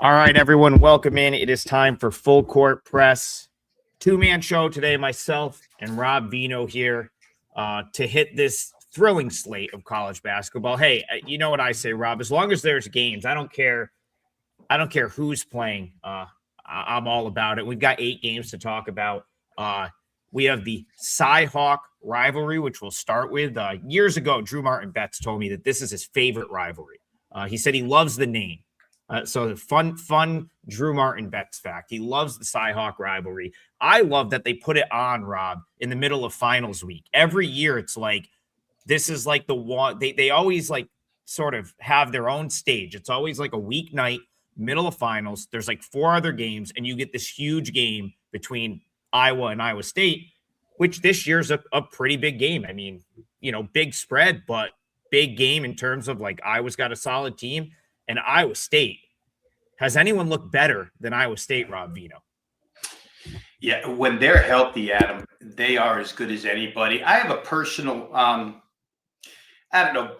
All right, everyone, welcome in. It is time for Full Court Press. Two-man show today, myself and Rob Vino here to hit this thrilling slate of college basketball. Hey, you know what I say, Rob? As long as there's games, I don't care who's playing. I'm all about it. We've got 8 games to talk about. We have the Cy-Hawk rivalry, which we'll start with. Years ago, Drew Martin Betts told me that this is his favorite rivalry. He said he loves the name. So fun Drew Martin Betts fact. He loves the Cy-Hawk rivalry. I love that they put it on, Rob, in the middle of finals week. Every year it's like, this is like the one, they always like sort of have their own stage. It's always like a weeknight, middle of finals. There's like 4 other games, and you get this huge game between Iowa and Iowa State, which this year's a pretty big game. I mean, big spread, but big game in terms of like Iowa's got a solid team. And Iowa State, has anyone looked better than Iowa State, Rob Vino? Yeah, when they're healthy, Adam, they are as good as anybody. I have a personal,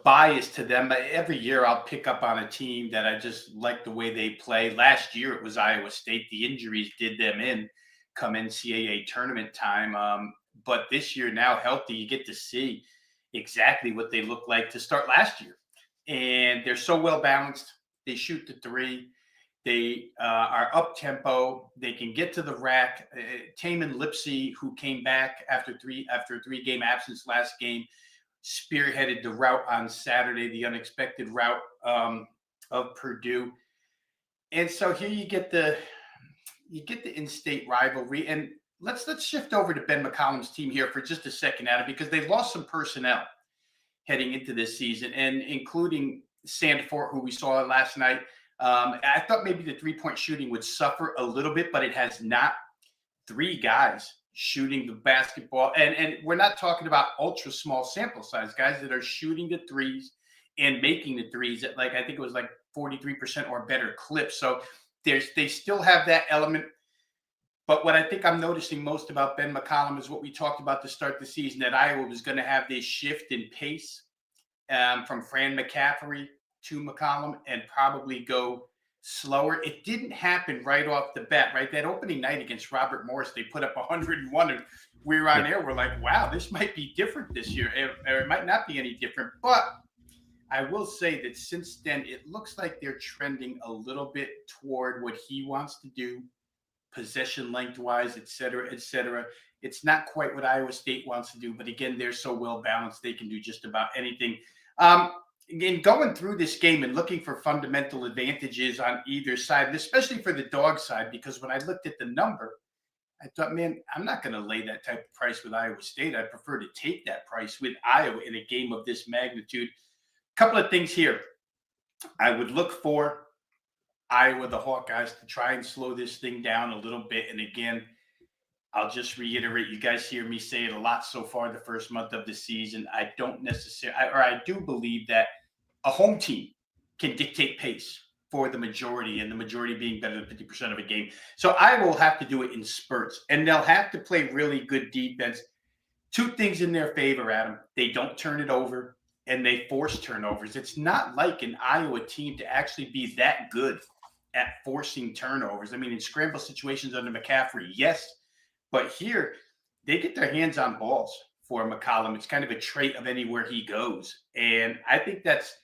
bias to them. But every year I'll pick up on a team that I just like the way they play. Last year it was Iowa State. The injuries did them in come NCAA tournament time. But this year, now healthy, you get to see exactly what they looked like to start last year. And they're so well balanced. They shoot the three. They are up tempo. They can get to the rack. Taman Lipsey, who came back after a 3-game absence last game, spearheaded the route on Saturday, the unexpected route of Purdue. And so here you get the in-state rivalry. And let's shift over to Ben McCollum's team here for just a second, Adam, because they lost some personnel heading into this season, and including Sandfort, who we saw last night. I thought maybe the three-point shooting would suffer a little bit, but it has not. 3 guys shooting the basketball. And we're not talking about ultra small sample size guys that are shooting the threes and making the threes at, like, I think it was like 43% or better clip. So they still have that element. But what I think I'm noticing most about Ben McCollum is what we talked about to start the season, that Iowa was going to have this shift in pace from Fran McCaffery to McCollum and probably go slower. It didn't happen right off the bat, right? That opening night against Robert Morris, they put up 101, and we were on air. We're like, wow, this might be different this year, or it might not be any different. But I will say that since then, it looks like they're trending a little bit toward what he wants to do, possession lengthwise, et cetera, et cetera. It's not quite what Iowa State wants to do, but again, they're so well balanced, they can do just about anything. Again, going through this game and looking for fundamental advantages on either side, and especially for the dog side, because when I looked at the number, I thought, man, I'm not going to lay that type of price with Iowa State. I prefer to take that price with Iowa in a game of this magnitude. A couple of things here. I would look for Iowa, the Hawkeyes, to try and slow this thing down a little bit. And again, I'll just reiterate, you guys hear me say it a lot so far the first month of the season. I do believe that a home team can dictate pace for the majority, and the majority being better than 50% of a game. So Iowa will have to do it in spurts, and they'll have to play really good defense. 2 things in their favor, Adam. They don't turn it over, and they force turnovers. It's not like an Iowa team to actually be that good at forcing turnovers. I mean, in scramble situations under McCaffrey, yes, but here they get their hands on balls for McCollum. It's kind of a trait of anywhere he goes. And I think that's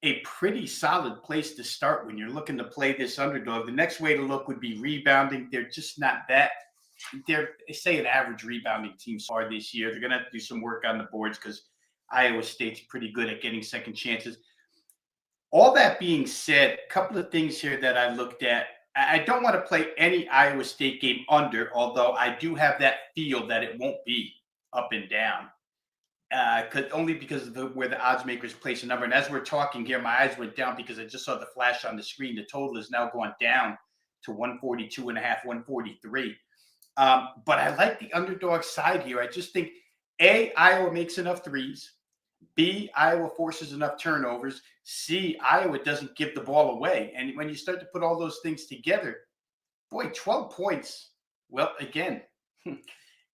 a pretty solid place to start when you're looking to play this underdog. The next way to look would be rebounding. They're just not that. They say an average rebounding team so far this year. They're going to have to do some work on the boards because Iowa State's pretty good at getting second chances. All that being said, a couple of things here that I looked at. I don't want to play any Iowa State game under, although I do have that feel that it won't be up and down. Only because of where the odds makers place a number. And as we're talking here, my eyes went down because I just saw the flash on the screen. The total is now going down to 142.5, 143. But I like the underdog side here. I just think, A, Iowa makes enough threes. B, Iowa forces enough turnovers. C, Iowa doesn't give the ball away. And when you start to put all those things together, boy, 12 points. Well, again,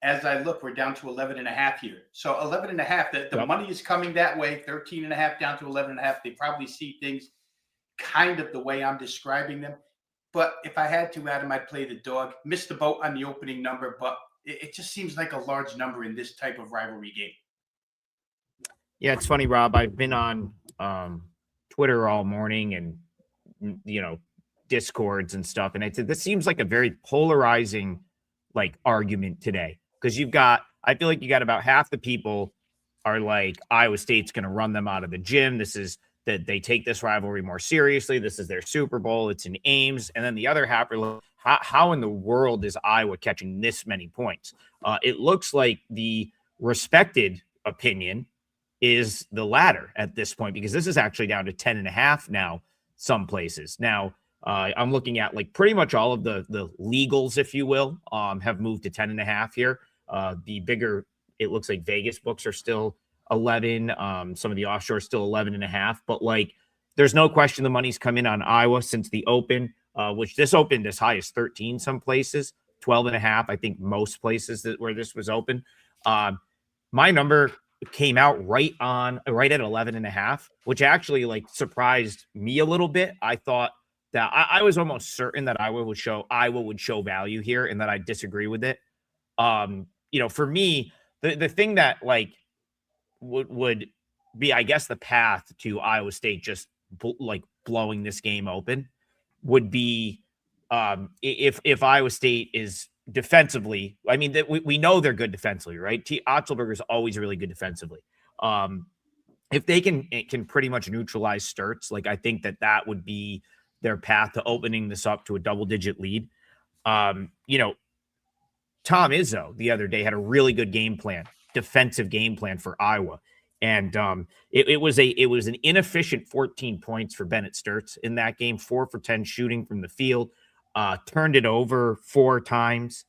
as I look, we're down to 11.5 here. So 11.5, the money is coming that way, 13.5 down to 11.5. They probably see things kind of the way I'm describing them. But if I had to, Adam, I'd play the dog. Missed the boat on the opening number, but it just seems like a large number in this type of rivalry game. Yeah, it's funny, Rob. I've been on Twitter all morning and Discords and stuff, and this seems like a very polarizing argument today, because I feel like you got about half the people are like Iowa State's going to run them out of the gym. This is that they take this rivalry more seriously. This is their Super Bowl. It's in Ames. And then the other half are like, how in the world is Iowa catching this many points? It looks like the respected opinion is the latter at this point, because this is actually down to 10.5 now, some places. Now, I'm looking at pretty much all of the legals, if you will, have moved to 10.5 here. The bigger, it looks like Vegas books are still 11. Some of the offshore still 11.5. But there's no question the money's come in on Iowa since the open, which this opened as high as 13 some places, 12.5. I think most places where this was open. My number came out right at 11.5, which actually surprised me a little bit. I thought that I was almost certain that Iowa would show value here, and that I disagree with it. For me, the thing that would be, I guess, the path to Iowa State just blowing this game open would be if Iowa State is defensively. I mean, we know they're good defensively, right? Otzelberger is always really good defensively. If they can pretty much neutralize Sturts, I think that would be their path to opening this up to a double-digit lead. Tom Izzo the other day had a really good defensive game plan for Iowa. And it was an inefficient 14 points for Bennett Sturts in that game, 4 for 10 shooting from the field, turned it over 4 times.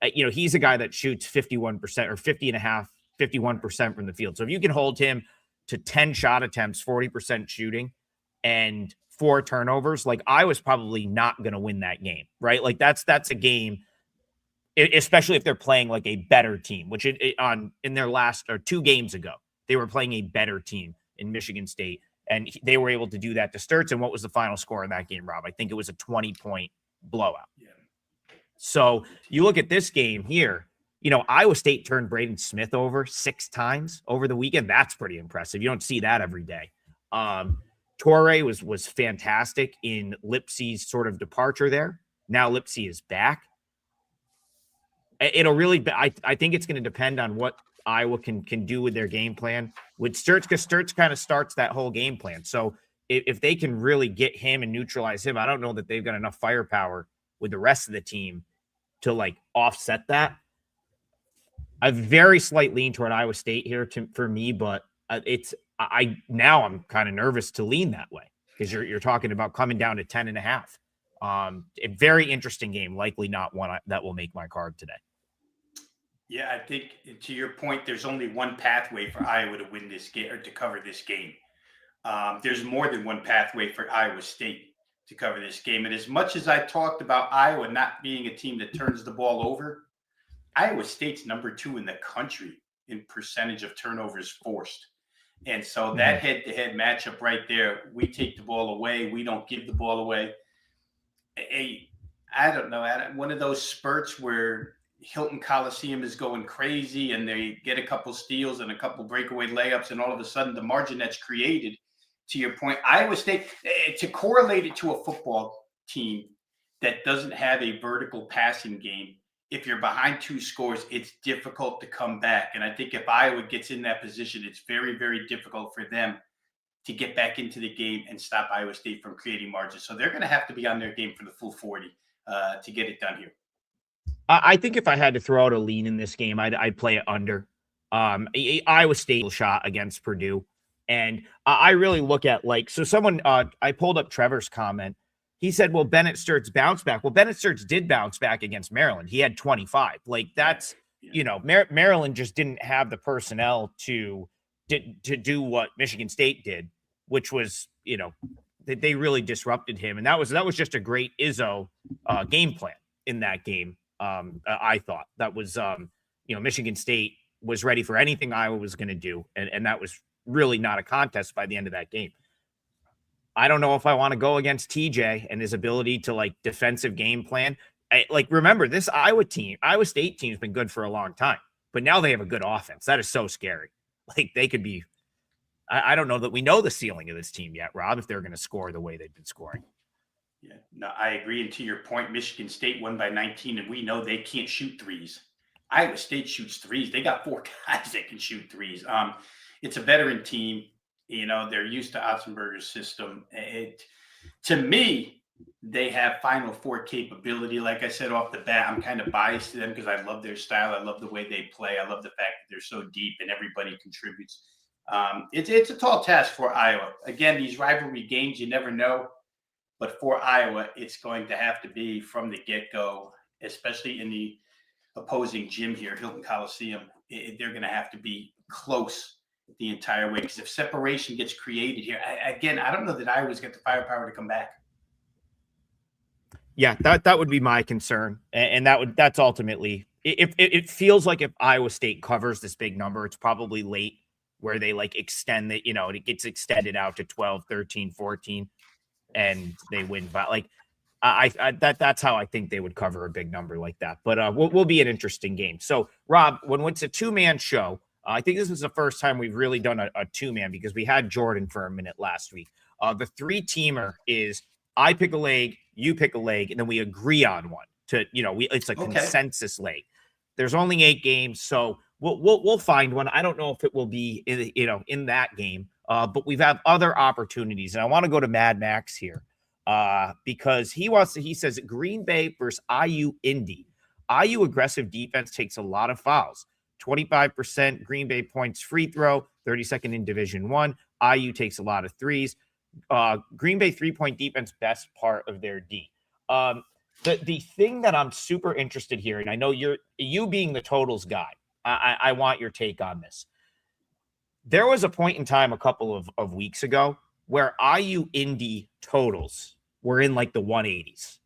He's a guy that shoots 51% or 51% from the field. So if you can hold him to 10 shot attempts, 40% shooting, and 4 turnovers, I was probably not going to win that game, right? That's a game, especially if they're playing a better team, which in their last 2 games ago, they were playing a better team in Michigan State, and they were able to do that to Sturts. And what was the final score in that game, Rob? I think it was a 20-point blowout. Yeah. So you look at this game here, Iowa State turned Braden Smith over 6 times over the weekend. That's pretty impressive. You don't see that every day. Torrey was fantastic in Lipsey's sort of departure there. Now Lipsey is back. It'll really be, I think it's going to depend on what Iowa can do with their game plan with Sturts, because Sturts kind of starts that whole game plan. So if they can really get him and neutralize him, I don't know that they've got enough firepower with the rest of the team to offset that. A very slight lean toward Iowa State here for me, but now I'm kind of nervous to lean that way, because you're talking about coming down to 10.5. A very interesting game, likely not one that will make my card today. Yeah, I think to your point, there's only one pathway for Iowa to win this game or to cover this game. There's more than one pathway for Iowa State to cover this game. And as much as I talked about Iowa not being a team that turns the ball over, Iowa State's number 2 in the country in percentage of turnovers forced. And so that head-to-head matchup right there, we take the ball away. We don't give the ball away. I don't know, one of those spurts where Hilton Coliseum is going crazy and they get a couple steals and a couple breakaway layups, and all of a sudden the margin that's created, to your point, Iowa State, to correlate it to a football team that doesn't have a vertical passing game, if you're behind 2 scores, it's difficult to come back. And I think if Iowa gets in that position, it's very, very difficult for them to get back into the game and stop Iowa State from creating margins. So they're going to have to be on their game for the full 40 to get it done here. I think if I had to throw out a lean in this game, I'd play it under. Iowa State shot against Purdue. And I really look at so someone, I pulled up Trevor's comment. He said, well, Bennett Sturts bounced back. Well, Bennett Sturts did bounce back against Maryland. He had 25. That's, Maryland just didn't have the personnel to do what Michigan State did, which was, they really disrupted him. And that was just a great Izzo game plan in that game. I thought that was, Michigan State was ready for anything Iowa was going to do. And that was really not a contest by the end of that game. I don't know if I want to go against TJ and his ability to like defensive game plan. Remember this Iowa State team has been good for a long time, but now they have a good offense. That is so scary. Like they could be, I don't know that we know the ceiling of this team yet, Rob, if they're going to score the way they've been scoring. Yeah, no, I agree. And to your point, Michigan State won by 19, and we know they can't shoot threes. Iowa State shoots threes. They got 4 guys that can shoot threes. It's a veteran team. They're used to Otzenberger's system. To me, they have Final Four capability. Like I said off the bat, I'm kind of biased to them because I love their style. I love the way they play. I love the fact that they're so deep and everybody contributes. It's a tall task for Iowa. Again, these rivalry games, you never know. But for Iowa, it's going to have to be from the get-go, especially in the opposing gym here, Hilton Coliseum. They're going to have to be close the entire way, because if separation gets created here, I don't know that Iowa's got the firepower to come back. Yeah, that would be my concern, and that's ultimately if it feels like if Iowa State covers this big number, it's probably late where they like extend it, it gets extended out to 12, 13, 14. And they win by like that's how I think they would cover a big number like that. But will be an interesting game. So Rob, when it's a 2-man show, I think this was the first time we've really done a 2-man because we had Jordan for a minute last week. The 3-teamer is I pick a leg, you pick a leg, and then we agree on one. It's a consensus leg. There's only 8 games, so we'll find one. I don't know if it will be in that game. But we've had other opportunities, and I want to go to Mad Max here because he says Green Bay versus IU Indy. IU aggressive defense takes a lot of fouls. 25% Green Bay points free throw, 32nd in Division I. IU takes a lot of threes. Green Bay 3-point defense, best part of their D. The thing that I'm super interested here, and I know you being the totals guy, I want your take on this. There was a point in time a couple of weeks ago where IU Indy totals were in like the 180s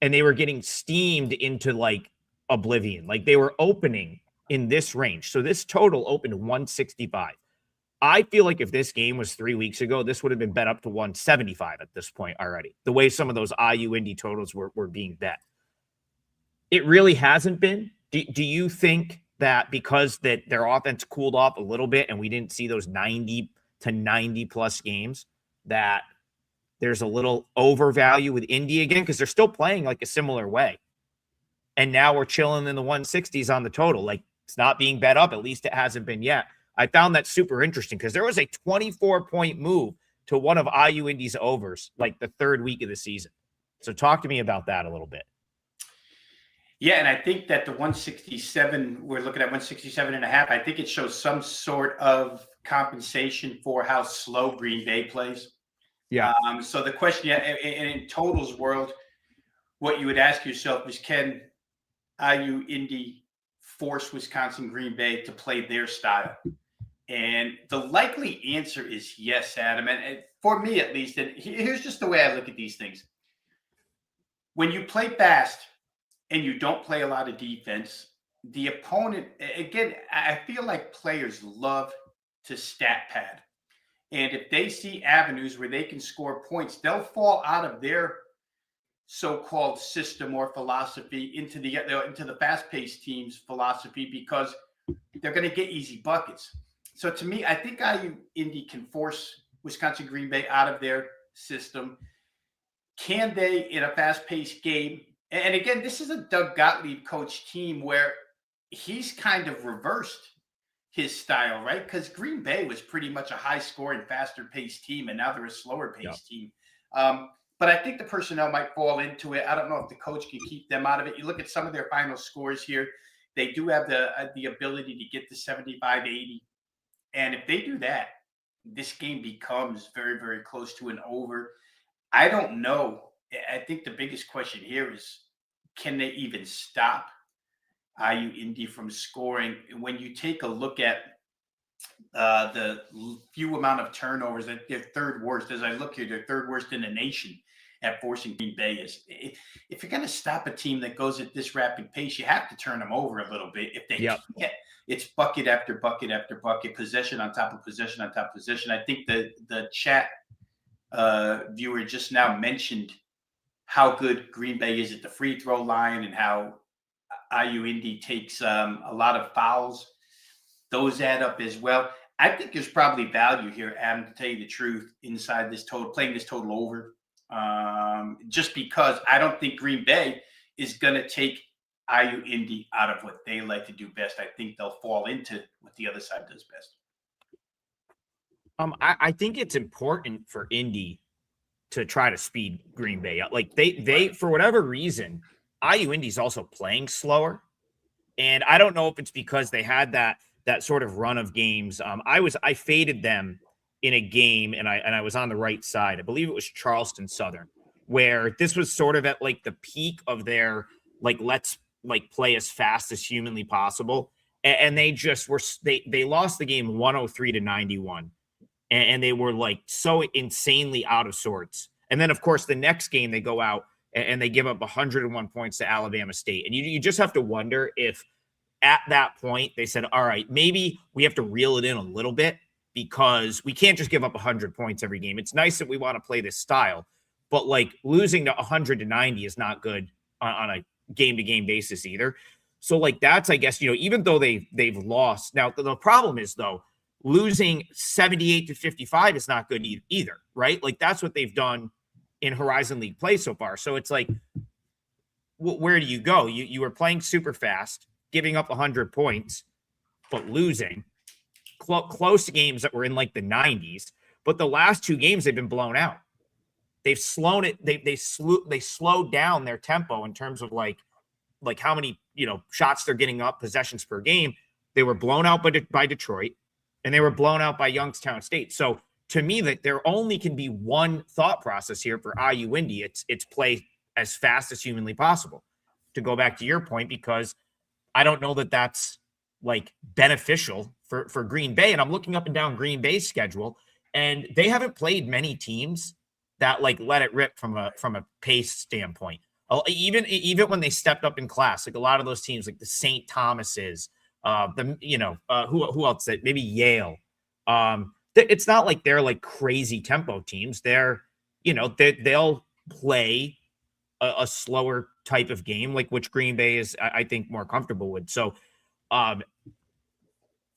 and they were getting steamed into like oblivion. Like they were opening in this range. So this total opened 165. I feel like if this game was 3 weeks ago, this would have been bet up to 175 at this point already. The way some of those IU Indy totals were being bet. It really hasn't been. Do you think that because that their offense cooled off a little bit and we didn't see those 90 to 90 plus games, that there's a little overvalue with Indy again? Because they're still playing like a similar way. And now we're chilling in the 160s on the total. Like it's not being bet up. At least it hasn't been yet. I found that super interesting because there was a 24-point move to one of IU Indy's overs like the 3rd week of the season. So talk to me about that a little bit. Yeah, and I think that the 167, we're looking at 167.5. I think it shows some sort of compensation for how slow Green Bay plays. Yeah. So the question, in totals world, what you would ask yourself is, can IU Indy force Wisconsin Green Bay to play their style? And the likely answer is yes, Adam. And for me, at least, and here's just the way I look at these things. When you play fast, and you don't play a lot of defense, the opponent, again, I feel like players love to stat pad. And if they see avenues where they can score points, they'll fall out of their so-called system or philosophy into the fast-paced team's philosophy because they're going to get easy buckets. So to me, I think IU Indy can force Wisconsin Green Bay out of their system. Can they, in a fast-paced game? And again, this is a Doug Gottlieb coach team where he's kind of reversed his style, right? Because Green Bay was pretty much a high-scoring, faster-paced team, and now they're a slower-paced team. But I think the personnel might fall into it. I don't know if the coach can keep them out of it. You look at some of their final scores here. They do have the ability to get to 75, 80. And if they do that, this game becomes very, very close to an over. I don't know. I think the biggest question here is, can they even stop IU Indy from scoring? When you take a look at the few amount of turnovers, that they're 3rd worst. As I look here, they're 3rd worst in the nation at forcing Green Bay. If you're going to stop a team that goes at this rapid pace, you have to turn them over a little bit. If they can't, it's bucket after bucket after bucket, possession on top of possession on top of possession. I think the chat viewer just now mentioned how good Green Bay is at the free throw line and how IU Indy takes a lot of fouls. Those add up as well. I think there's probably value here, Adam, to tell you the truth, inside this total, playing this total over. Just because I don't think Green Bay is going to take IU Indy out of what they like to do best. I think they'll fall into what the other side does best. I think it's important for Indy to try to speed Green Bay up. Like they for whatever reason, IU Indy's also playing slower. And I don't know if it's because they had that sort of run of games. I faded them in a game, and I was on the right side. I believe it was Charleston Southern, where this was sort of at like the peak of their like let's like play as fast as humanly possible. And they just were they lost the game 103-91. And they were like so insanely out of sorts. And then, of course, the next game they go out and they give up 101 points to Alabama State. And you just have to wonder if at that point they said, all right, maybe we have to reel it in a little bit because we can't just give up 100 points every game. It's nice that we want to play this style, but like losing to 100-90 is not good on a game-to-game basis either. So like that's, I guess, even though they've lost. Now, the problem is, though, losing 78-55 is not good either, right? Like that's what they've done in Horizon League play so far. So it's like, where do you go? You were playing super fast, giving up 100 points, but losing close games that were in like the 90s. But the last two games they've been blown out. They've slowed it. They slowed down their tempo in terms of like how many shots they're getting up, possessions per game. They were blown out by Detroit. And they were blown out by Youngstown State. So to me, that there only can be one thought process here for IU Indy. It's play as fast as humanly possible. To go back to your point, because I don't know that that's like beneficial for Green Bay. And I'm looking up and down Green Bay's schedule, and they haven't played many teams that like let it rip from a pace standpoint. Even when they stepped up in class, like a lot of those teams, like the St. Thomas's. Who else? Maybe Yale. It's not like they're like crazy tempo teams. They're, they'll play a slower type of game, like which Green Bay is, I think, more comfortable with. So,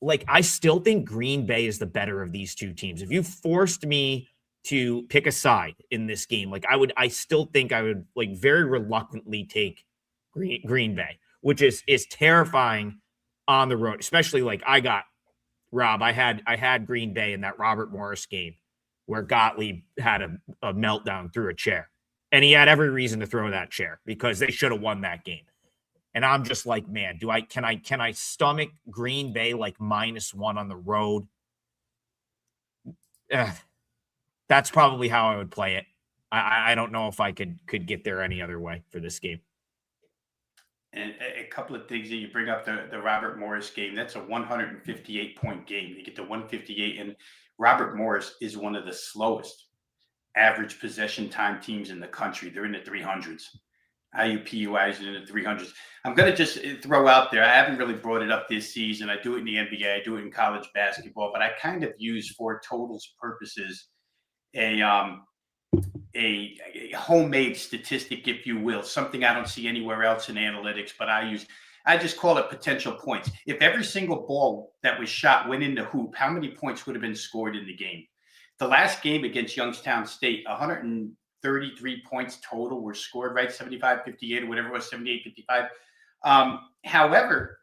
like I still think Green Bay is the better of these two teams. If you forced me to pick a side in this game, like I still think I would like very reluctantly take Green Bay, which is terrifying on the road, especially like I had Green Bay in that Robert Morris game where Gottlieb had a meltdown through a chair, and he had every reason to throw that chair because they should have won that game. And I'm just like, man, can I stomach Green Bay like -1 on the road? That's probably how I would play it. I don't know if I could get there any other way for this game. And a couple of things that you bring up, the Robert Morris game, that's a 158-point game. You get to 158, and Robert Morris is one of the slowest average possession time teams in the country. They're in the 300s. IUPUI is in the 300s. I'm going to just throw out there, I haven't really brought it up this season. I do it in the NBA. I do it in college basketball, but I kind of use for totals purposes a homemade statistic, if you will, something I don't see anywhere else in analytics, but I just call it potential points. If every single ball that was shot went in the hoop, how many points would have been scored in the game? The last game against Youngstown State, 133 points total were scored, right? 75-58 or whatever it was, 78-55. However,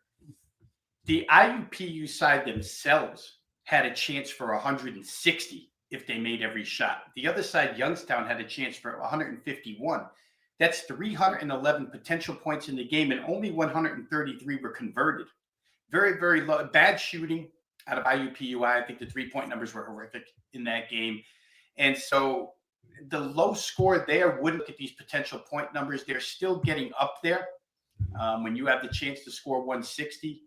the IUPU side themselves had a chance for 160 if they made every shot. The other side, Youngstown, had a chance for 151. That's 311 potential points in the game, and only 133 were converted. Very, very low. Bad shooting out of IUPUI. I think the three-point numbers were horrific in that game. And so the low score there wouldn't look at these potential point numbers. They're still getting up there. When you have the chance to score 160,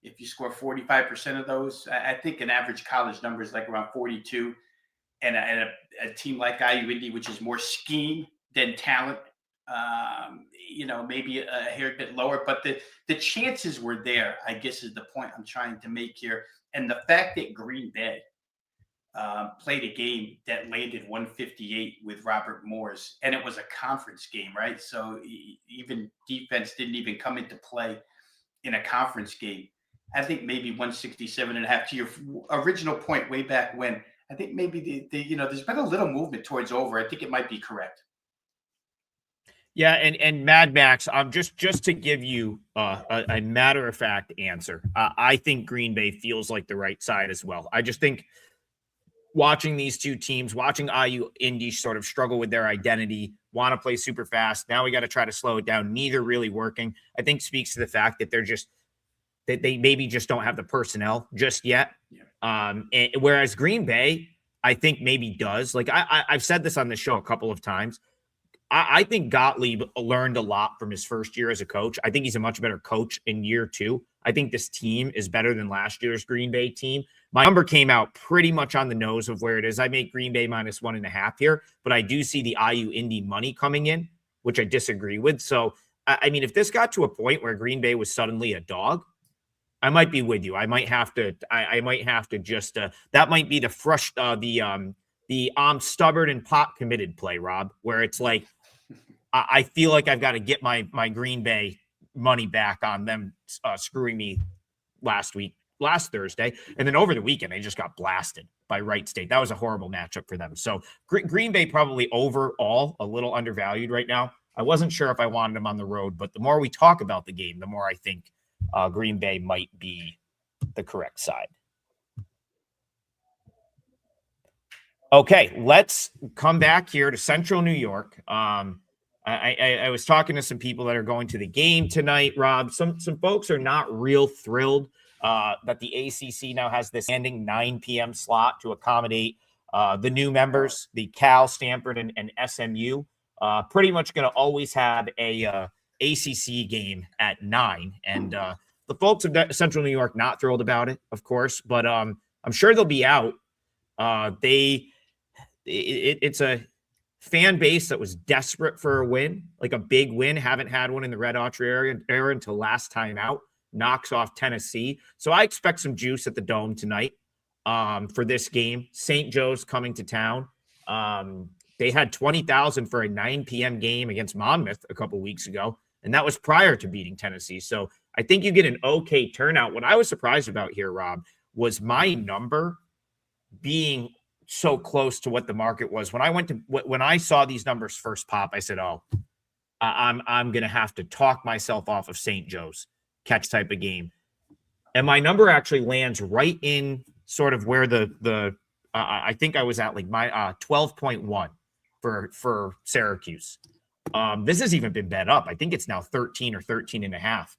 if you score 45% of those, I think an average college number is like around 42. And a team like IU Indy, which is more scheme than talent, maybe a hair bit lower, but the chances were there, I guess, is the point I'm trying to make here. And the fact that Green Bay played a game that landed 158 with Robert Morris, and it was a conference game, right? So even defense didn't even come into play in a conference game. I think maybe 167.5 to your original point way back when. I think maybe there's been a little movement towards over. I think it might be correct. Yeah, and Mad Max, just to give you a matter of fact answer, I think Green Bay feels like the right side as well. I just think watching these two teams, watching IU Indy sort of struggle with their identity, want to play super fast. Now we got to try to slow it down. Neither really working. I think speaks to the fact that they maybe just don't have the personnel just yet. Yeah. And whereas Green Bay, I think maybe does. Like I've said this on the show a couple of times. I think Gottlieb learned a lot from his first year as a coach. I think he's a much better coach in year 2. I think this team is better than last year's Green Bay team. My number came out pretty much on the nose of where it is. I make Green Bay -1.5 here, but I do see the IU Indy money coming in, which I disagree with. So, I mean, if this got to a point where Green Bay was suddenly a dog, I might be with you. I might have to. I might have to just. That might be the I'm stubborn and pot committed play, Rob, where it's like I feel like I've got to get my Green Bay money back on them screwing me last Thursday. And then over the weekend, they just got blasted by Wright State. That was a horrible matchup for them. So Green Bay probably overall a little undervalued right now. I wasn't sure if I wanted them on the road, but the more we talk about the game, the more I think Green Bay might be the correct side. Okay, let's come back here to Central New York. I was talking to some people that are going to the game tonight, Rob. Some folks are not real thrilled that the ACC now has this ending 9 p.m. slot to accommodate the new members, the Cal, Stanford, and SMU. Pretty much going to always have a ACC game at 9. And the folks of Central New York not thrilled about it, of course, but I'm sure they'll be out. It's a fan base that was desperate for a win, like a big win. Haven't had one in the Red Autry era until last time out. Knocks off Tennessee. So I expect some juice at the Dome tonight for this game. St. Joe's coming to town. They had 20,000 for a 9 p.m. game against Monmouth a couple weeks ago, and that was prior to beating Tennessee. So I think you get an okay turnout. What I was surprised about here, Rob, was my number being so close to what the market was. When I saw these numbers first pop, I said, "Oh, I'm going to have to talk myself off of St. Joe's catch type of game." And my number actually lands right in sort of where I think I was at like my 12.1 for Syracuse. This has even been bet up. I think it's now 13 or 13.5.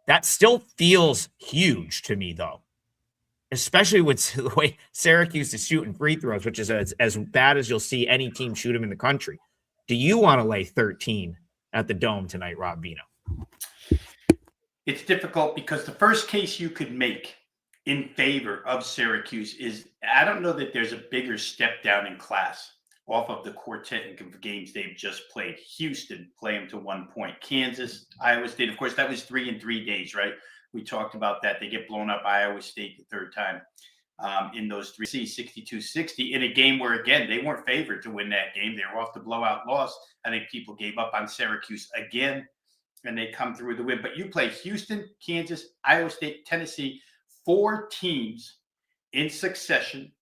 That still feels huge to me, though, especially with the way Syracuse is shooting free throws, which is as bad as you'll see any team shoot them in the country. Do you want to lay 13 at the Dome tonight, Rob Vino? It's difficult because the first case you could make in favor of Syracuse is I don't know that there's a bigger step down in class off of the quartet of games they've just played. Houston play them to 1 point. Kansas, Iowa State, of course, that was 3 in 3 days, right? We talked about that. They get blown up Iowa State the third time in those 3 62-60 in a game where, again, they weren't favored to win that game. They were off the blowout loss. I think people gave up on Syracuse again, and they come through the win. But you play Houston, Kansas, Iowa State, Tennessee, 4 teams in succession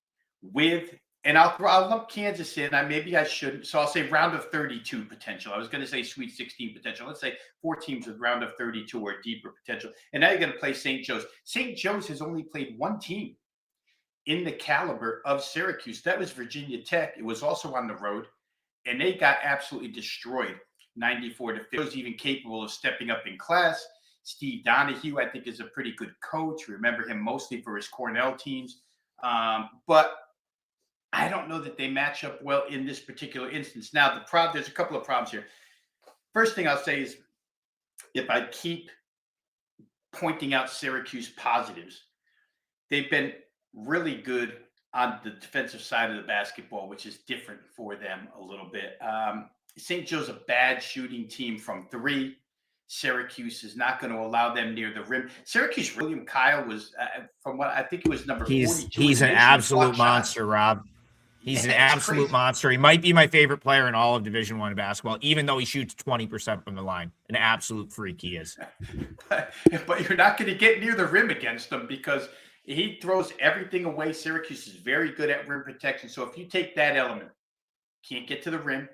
with – and I'll lump Kansas in. Maybe I shouldn't. So I'll say round of 32 potential. I was going to say Sweet 16 potential. Let's say 4 teams with round of 32 or deeper potential. And now you're going to play St. Joe's. St. Joe's has only played 1 team in the caliber of Syracuse. That was Virginia Tech. It was also on the road, and they got absolutely destroyed, 94-50. Was even capable of stepping up in class. Steve Donahue, I think, is a pretty good coach. Remember him mostly for his Cornell teams. But I don't know that they match up well in this particular instance. Now, there's a couple of problems here. First thing I'll say is if I keep pointing out Syracuse positives, they've been really good on the defensive side of the basketball, which is different for them a little bit. St. Joe's a bad shooting team from 3. Syracuse is not going to allow them near the rim. Syracuse, William Kyle was, from what I think it was number 42. He's an absolute monster, Rob. He's an absolute crazy. monster. He might be my favorite player in all of Division I basketball, even though he shoots 20% from the line. An absolute freak he is. but you're not going to get near the rim against him because he throws everything away. Syracuse is very good at rim protection. So if you take that element, can't get to the rim,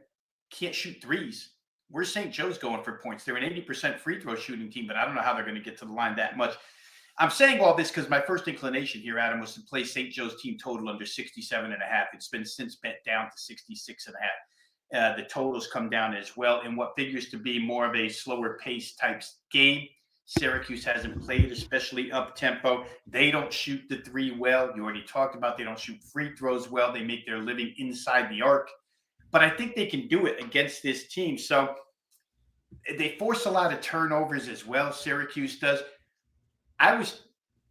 can't shoot threes. Where's St. Joe's going for points? They're an 80% free throw shooting team, but I don't know how they're going to get to the line that much. I'm saying all this because my first inclination here, Adam, was to play St. Joe's team total under 67.5. It's been since bet down to 66.5. The totals come down as well in what figures to be more of a slower pace type game. Syracuse hasn't played especially up tempo. They don't shoot the three well. You already talked about they don't shoot free throws well. They make their living inside the arc. But I think they can do it against this team. So they force a lot of turnovers as well. Syracuse does. I was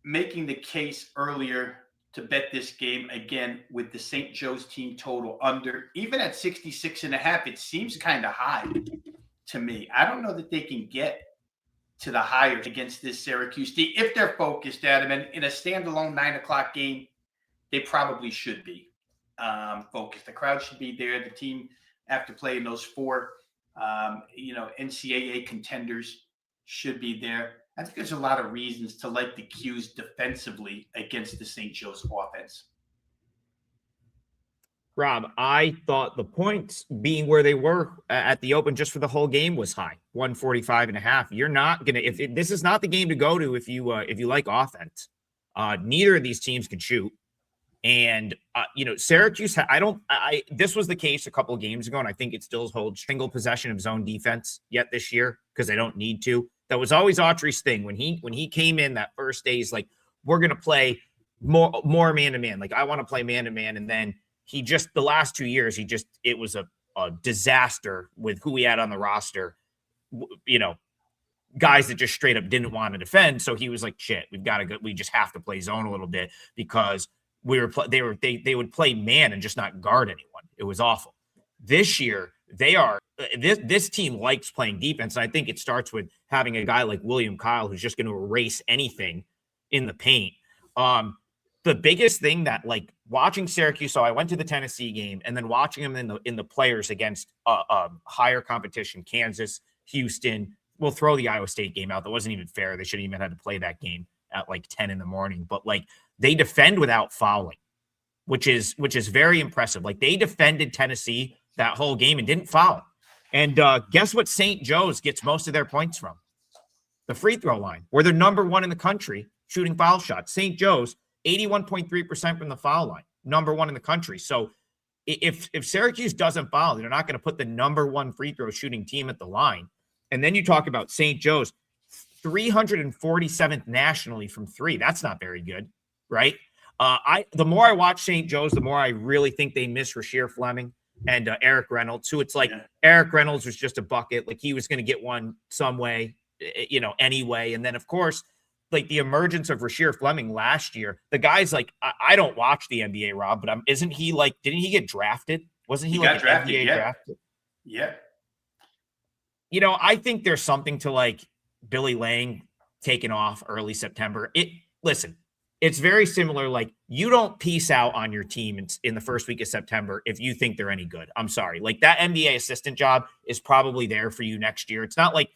making the case earlier to bet this game again with the St. Joe's team total under. Even at 66.5, it seems kind of high to me. I don't know that they can get to the higher against this Syracuse team if they're focused, Adam. And in a standalone 9 o'clock game, they probably should be focused. The crowd should be there. The team, after playing those four, NCAA contenders, should be there. I think there's a lot of reasons to like the Qs defensively against the St. Joe's offense. Rob, I thought the points being where they were at the open just for the whole game was high, 145.5. You're not going to, this is not the game to go to if you like offense. Neither of these teams can shoot. And, Syracuse, this was the case a couple of games ago, and I think it still holds single possession of zone defense yet this year because they don't need to. That was always Autry's thing. When he came in that first day, he's like, we're going to play more man-to-man. Like, I want to play man-to-man. And then the last 2 years, it was a disaster with who he had on the roster, guys that just straight up didn't want to defend. So he was like, shit, we just have to play zone a little bit because they would play man and just not guard anyone. It was awful. This year, this team likes playing defense. And I think it starts with having a guy like William Kyle, who's just going to erase anything in the paint. The biggest thing that, like, watching Syracuse, so I went to the Tennessee game and then watching them in the players against higher competition, Kansas, Houston. We'll throw the Iowa State game out. That wasn't even fair. They shouldn't even had to play that game at like 10 in the morning. But like, they defend without fouling, which is very impressive. Like, they defended Tennessee that whole game and didn't foul. And guess what St. Joe's gets most of their points from? The free throw line, where they're number one in the country shooting foul shots. St. Joe's, 81.3% from the foul line, number one in the country. So if Syracuse doesn't foul, they're not going to put the number one free throw shooting team at the line. And then you talk about St. Joe's, 347th nationally from three. That's not very good, right? The more I watch St. Joe's, the more I really think they miss Rasheer Fleming and Eric Reynolds, who it's like Eric Reynolds was just a bucket. Like, he was going to get one some way, anyway. And then, of course, like, the emergence of Rasheer Fleming last year, the guy's like, I don't watch the NBA, Rob, but isn't he like, didn't he get drafted? Wasn't he like drafted, NBA drafted? Yeah. I think there's something to like Billy Lang taking off early September. Listen, it's very similar. Like, you don't peace out on your team in the first week of September if you think they're any good. I'm sorry. Like, that NBA assistant job is probably there for you next year. It's not like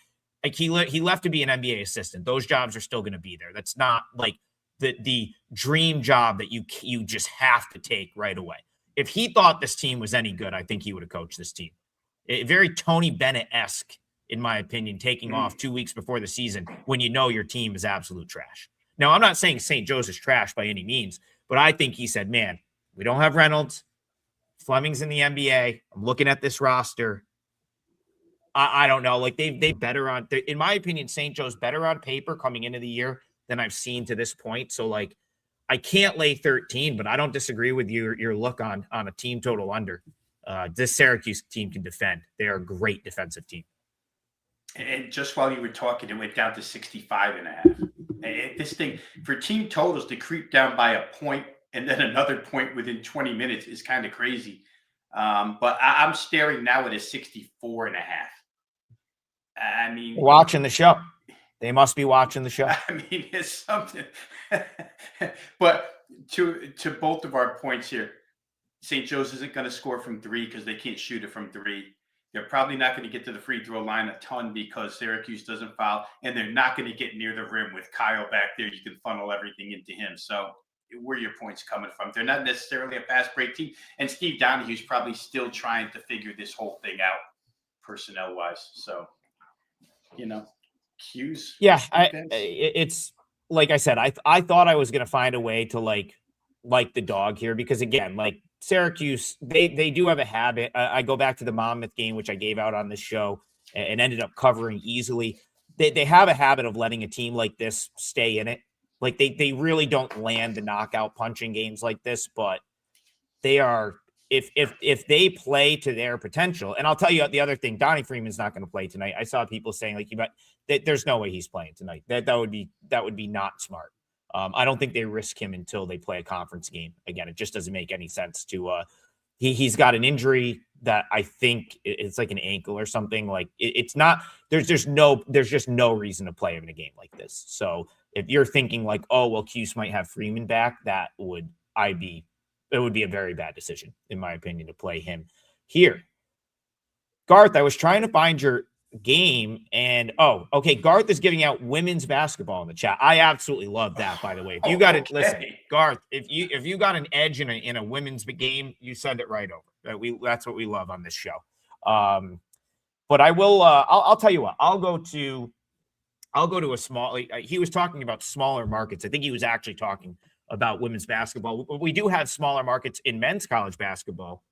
he left to be an NBA assistant. Those jobs are still going to be there. That's not like the dream job that you just have to take right away. If he thought this team was any good, I think he would have coached this team. Very Tony Bennett-esque, in my opinion, taking off 2 weeks before the season when you know your team is absolute trash. Now, I'm not saying St. Joe's is trash by any means, but I think he said, man, we don't have Reynolds. Fleming's in the NBA. I'm looking at this roster. I don't know. Like, they better on, in my opinion, St. Joe's better on paper coming into the year than I've seen to this point. So, like, I can't lay 13, but I don't disagree with your look on a team total under. This Syracuse team can defend. They are a great defensive team. And just while you were talking, it went down to 65.5. And this thing, for team totals to creep down by a point and then another point within 20 minutes is kind of crazy. But I'm staring now at a 64.5. I mean, Watching the show. They must be watching the show. I mean, it's something. But to both of our points here, St. Joe's isn't going to score from three because they can't shoot it from three. They're probably not going to get to the free throw line a ton because Syracuse doesn't foul, and they're not going to get near the rim with Kyle back there. You can funnel everything into him. So where are your points coming from? They're not necessarily a fast break team, and Steve Donahue's probably still trying to figure this whole thing out personnel wise. So, cues. Yeah, it's like I said, I thought I was going to find a way to like the dog here because again, like Syracuse, they do have a habit. I go back to the Monmouth game, which I gave out on this show and ended up covering easily. They have a habit of letting a team like this stay in it. Like they really don't land the knockout punching games like this, but they are if they play to their potential. And I'll tell you the other thing, Donnie Freeman's not going to play tonight. I saw people saying like there's no way he's playing tonight. That would be not smart. I don't think they risk him until they play a conference game. Again, it just doesn't make any sense to he's got an injury that I think it's like an ankle or something. Like it's not there's just no reason to play him in a game like this. So if you're thinking like, oh well, Cuse might have Freeman back, it would be a very bad decision, in my opinion, to play him here. Garth, I was trying to find your game and Garth is giving out women's basketball in the chat. I absolutely love that, by the way. If you got it, listen, Garth, if you got an edge in a women's game, you send it right over. That's what we love on this show. But I will I'll tell you what, I'll go to a small he was talking about smaller markets. I think he was actually talking about women's basketball. We do have smaller markets in men's college basketball.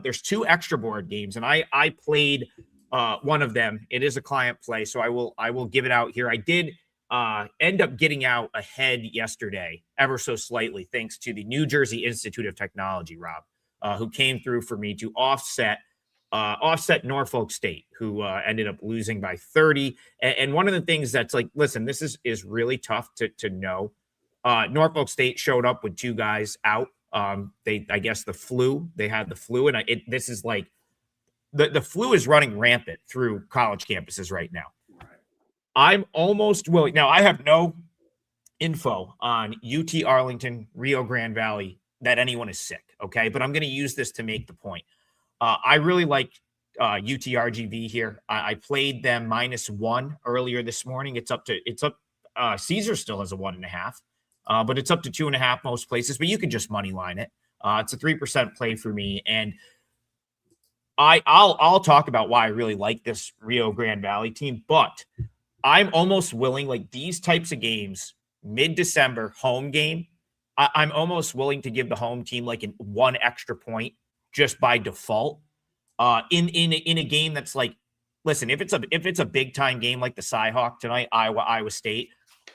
There's 2 extra board games, and I played one of them. It is a client play, so I will give it out here. I did end up getting out ahead yesterday, ever so slightly, thanks to the New Jersey Institute of Technology, Rob, who came through for me to offset Norfolk State, who ended up losing by 30. And one of the things that's like, listen, this is really tough to know. Norfolk State showed up with 2 guys out. I guess the flu. They had the flu, and this is like the flu is running rampant through college campuses right now. I'm almost willing. Now, I have no info on UT Arlington, Rio Grande Valley, that anyone is sick, okay? But I'm going to use this to make the point. I really like UTRGV here. I played them -1 earlier this morning. It's up. Caesar still has a 1.5, but it's up to 2.5 most places. But you can just money line it. It's a 3% play for me, and I'll talk about why I really like this Rio Grande Valley team. But I'm almost willing, like these types of games, mid-December home game, I'm almost willing to give the home team like 1 extra point just by default. In a game that's like, listen, if it's a big time game like the Cyhawk tonight, Iowa State,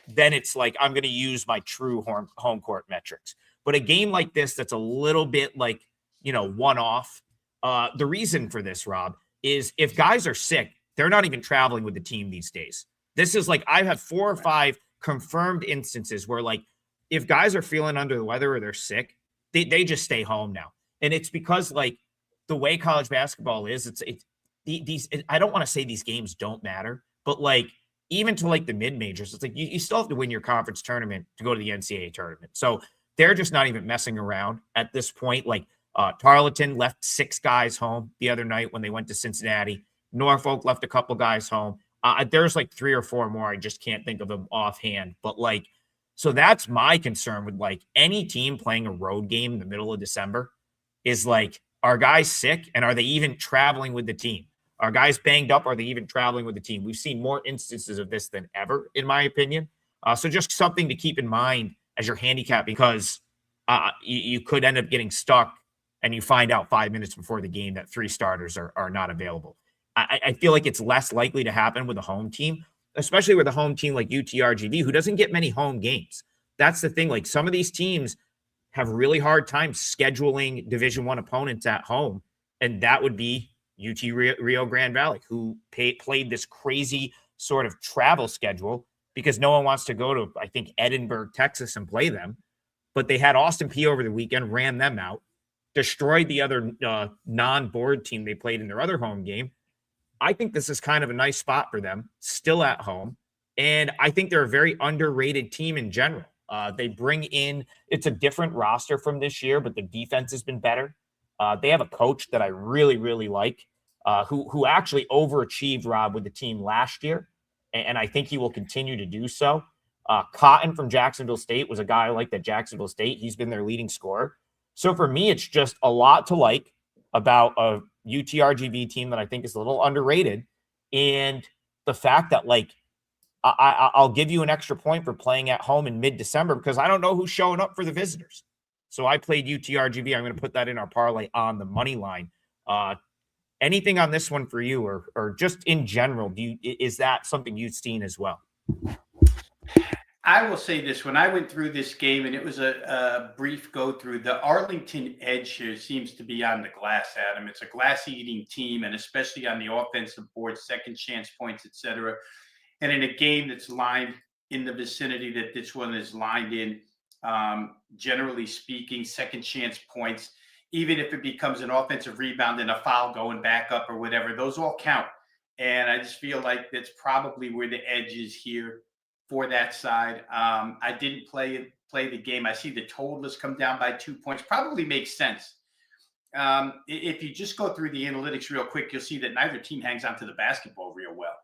then it's like I'm going to use my true home court metrics. But a game like this that's a little bit like, one off. The reason for this, Rob, is if guys are sick, they're not even traveling with the team these days. This is like I have 4 or 5 confirmed instances where like if guys are feeling under the weather or they're sick, they just stay home now. And it's because like the way college basketball is, these I don't want to say these games don't matter, but like even to like the mid majors, it's like you still have to win your conference tournament to go to the NCAA tournament. So they're just not even messing around at this point. Like Tarleton left 6 guys home the other night when they went to Cincinnati. Norfolk left a couple guys home. There's like 3 or 4 more. I just can't think of them offhand. But like, so that's my concern with like any team playing a road game in the middle of December is like, are guys sick and are they even traveling with the team? Are guys banged up? Are they even traveling with the team? We've seen more instances of this than ever, in my opinion. So just something to keep in mind as your handicap, because you could end up getting stuck and you find out 5 minutes before the game that 3 starters are not available. I feel like it's less likely to happen with a home team, especially with a home team like UTRGV, who doesn't get many home games. That's the thing. Like some of these teams have really hard time scheduling Division I opponents at home, and that would be UT Rio Grande Valley, who played this crazy sort of travel schedule because no one wants to go to, I think, Edinburgh, Texas and play them. But they had Austin Peay over the weekend, ran them out, destroyed the other non-board team they played in their other home game. I think this is kind of a nice spot for them, still at home. And I think they're a very underrated team in general. They bring in, it's a different roster from this year, but the defense has been better. They have a coach that I really, really like, who actually overachieved, Rob, with the team last year. And I think he will continue to do so. Cotton from Jacksonville State was a guy I liked at Jacksonville State. He's been their leading scorer. So for me, it's just a lot to like about a UTRGV team that I think is a little underrated. And the fact that, like, I'll give you an extra point for playing at home in mid-December because I don't know who's showing up for the visitors. So I played UTRGV. I'm going to put that in our parlay on the money line. Anything on this one for you, or just in general? Is that something you've seen as well? I will say this: when I went through this game, and it was a brief go through, the Arlington edge here seems to be on the glass, Adam. It's a glass-eating team, and especially on the offensive board, second chance points, etc. And in a game that's lined in the vicinity that this one is lined in, generally speaking, second chance points, even if it becomes an offensive rebound and a foul going back up or whatever, those all count. And I just feel like that's probably where the edge is here for that side. I didn't play the game. I see the total has come down by 2 points. Probably makes sense. If you just go through the analytics real quick, you'll see that neither team hangs onto the basketball real well.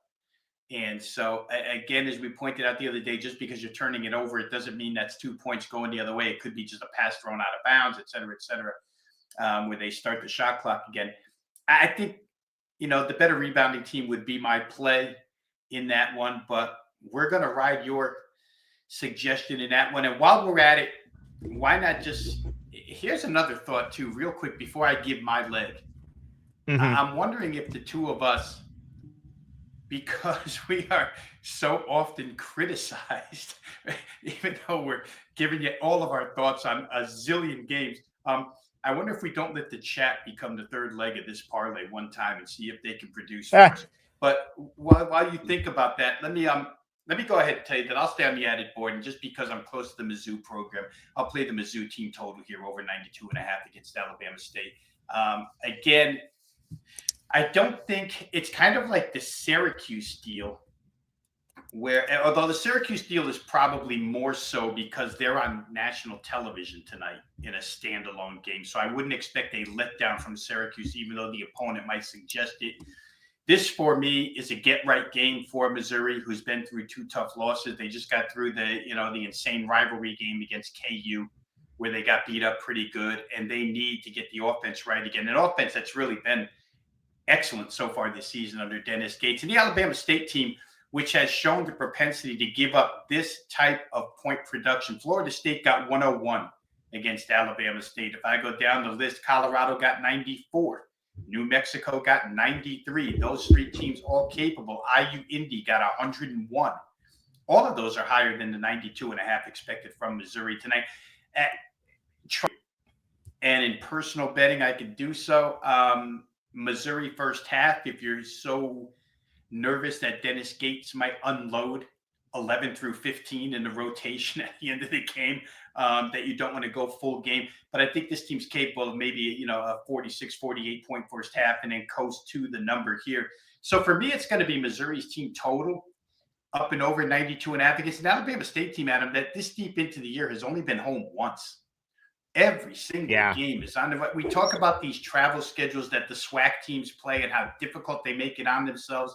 And so, again, as we pointed out the other day, just because you're turning it over, it doesn't mean that's 2 points going the other way. It could be just a pass thrown out of bounds, et cetera, where they start the shot clock again. I think, the better rebounding team would be my play in that one, but we're going to ride your suggestion in that one. And while we're at it, why not just – here's another thought, too, real quick before I give my leg. Mm-hmm. I'm wondering if the two of us – because we are so often criticized, even though we're giving you all of our thoughts on a zillion games. I wonder if we don't let the chat become the third leg of this parlay one time and see if they can produce for us. But while you think about that, let me go ahead and tell you that I'll stay on the added board. And just because I'm close to the Mizzou program, I'll play the Mizzou team total here over 92.5 against Alabama State. Again, I don't think it's kind of like the Syracuse deal, where although the Syracuse deal is probably more so because they're on national television tonight in a standalone game. So I wouldn't expect a letdown from Syracuse, even though the opponent might suggest it. This, for me, is a get-right game for Missouri, who's been through two tough losses. They just got through the insane rivalry game against KU, where they got beat up pretty good, and they need to get the offense right again. An offense that's really been excellent so far this season under Dennis Gates. And the Alabama State team, which has shown the propensity to give up this type of point production. Florida State got 101 against Alabama State. If I go down the list, Colorado got 94. New Mexico got 93. Those three teams all capable. Indy got 101. All of those are higher than the 92.5 expected from Missouri tonight. And in personal betting, I could do so. Missouri first half, if you're so nervous that Dennis Gates might unload 11 through 15 in the rotation at the end of the game, that you don't want to go full game. But I think this team's capable of maybe, a 46, 48 point first half and then coast to the number here. So for me, it's going to be Missouri's team total up and over 92.5 against an Alabama State team, Adam, that this deep into the year has only been home once. Every single game is on the – we talk about these travel schedules that the SWAC teams play and how difficult they make it on themselves.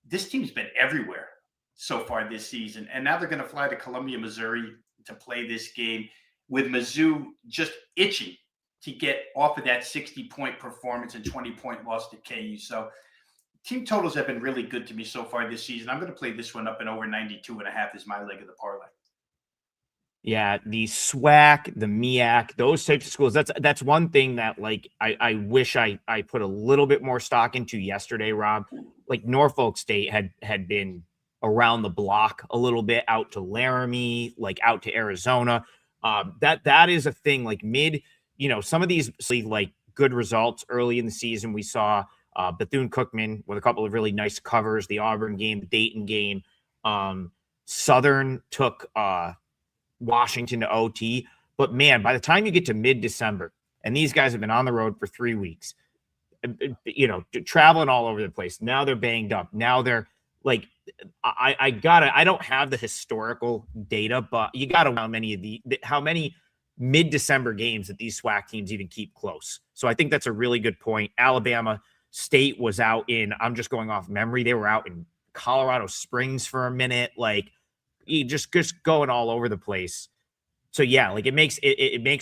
This team's been everywhere so far this season, and now they're going to fly to Columbia, Missouri to play this game with Mizzou just itching to get off of that 60-point performance and 20-point loss to KU. So team totals have been really good to me so far this season. I'm going to play this one up and over 92.5 as my leg of the parlay. Yeah, the SWAC, the MEAC, those types of schools. That's one thing that, like, I wish I put a little bit more stock into yesterday, Rob. Like, Norfolk State had been around the block a little bit, out to Laramie, like out to Arizona. That is a thing. Like some of these like good results early in the season. We saw Bethune-Cookman with a couple of really nice covers. The Auburn game, the Dayton game. Southern took Washington to OT. But man, by the time you get to mid-December, and these guys have been on the road for 3 weeks, traveling all over the place. Now they're banged up. Now they're like, I don't have the historical data, but you gotta how many mid-December games that these SWAC teams even keep close. So I think that's a really good point. Alabama State was out in, I'm just going off memory, they were out in Colorado Springs for a minute, like you just going all over the place. So yeah, like it makes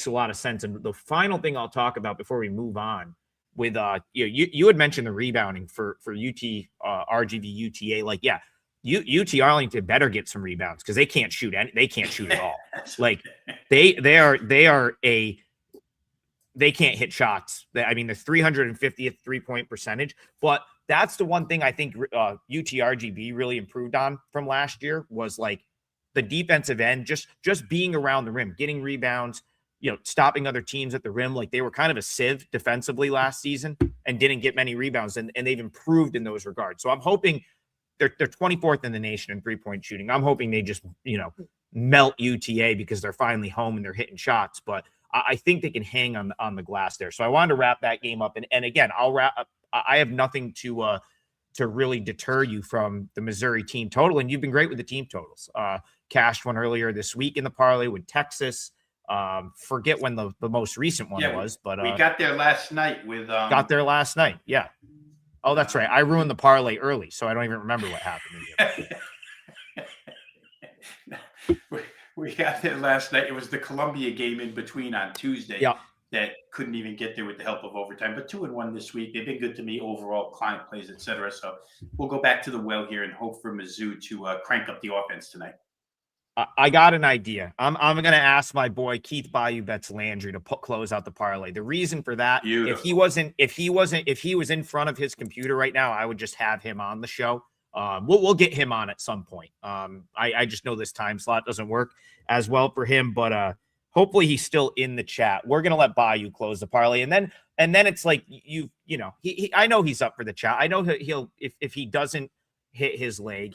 a lot of sense. And the final thing I'll talk about before we move on with you had mentioned the rebounding for UT RGV UTA. Like, yeah, UT Arlington better get some rebounds because they can't shoot they can't shoot at all. Like they can't hit shots. I mean, the 350th 3-point percentage, but that's the one thing I think UT RGV really improved on from last year was like the defensive end, just being around the rim, getting rebounds, stopping other teams at the rim. Like they were kind of a sieve defensively last season and didn't get many rebounds, and they've improved in those regards. So I'm hoping they're 24th in the nation in 3-point shooting. I'm hoping they just, melt UTA because they're finally home and they're hitting shots, but I think they can hang on the glass there. So I wanted to wrap that game up. And again, I'll wrap up. I have nothing to really deter you from the Missouri team total. And you've been great with the team totals. Cashed one earlier this week in the parlay with Texas. Forget when the most recent one was, but we got there last night with got there last night. Yeah. Oh, that's right. I ruined the parlay early, so I don't even remember what happened. We got there last night. It was the Columbia game in between on Tuesday that couldn't even get there with the help of overtime. But 2-1 this week. They've been good to me overall, client plays, etc. So we'll go back to the well here and hope for Mizzou to crank up the offense tonight. I got an idea. I'm going to ask my boy Keith Bayou Bets Landry to close out the parlay. The reason for that, if he was in front of his computer right now, I would just have him on the show. We'll get him on at some point. I just know this time slot doesn't work as well for him, but hopefully he's still in the chat. We're gonna let Bayou close the parlay, and then it's like I know he's up for the chat. I know he'll if he doesn't hit his leg,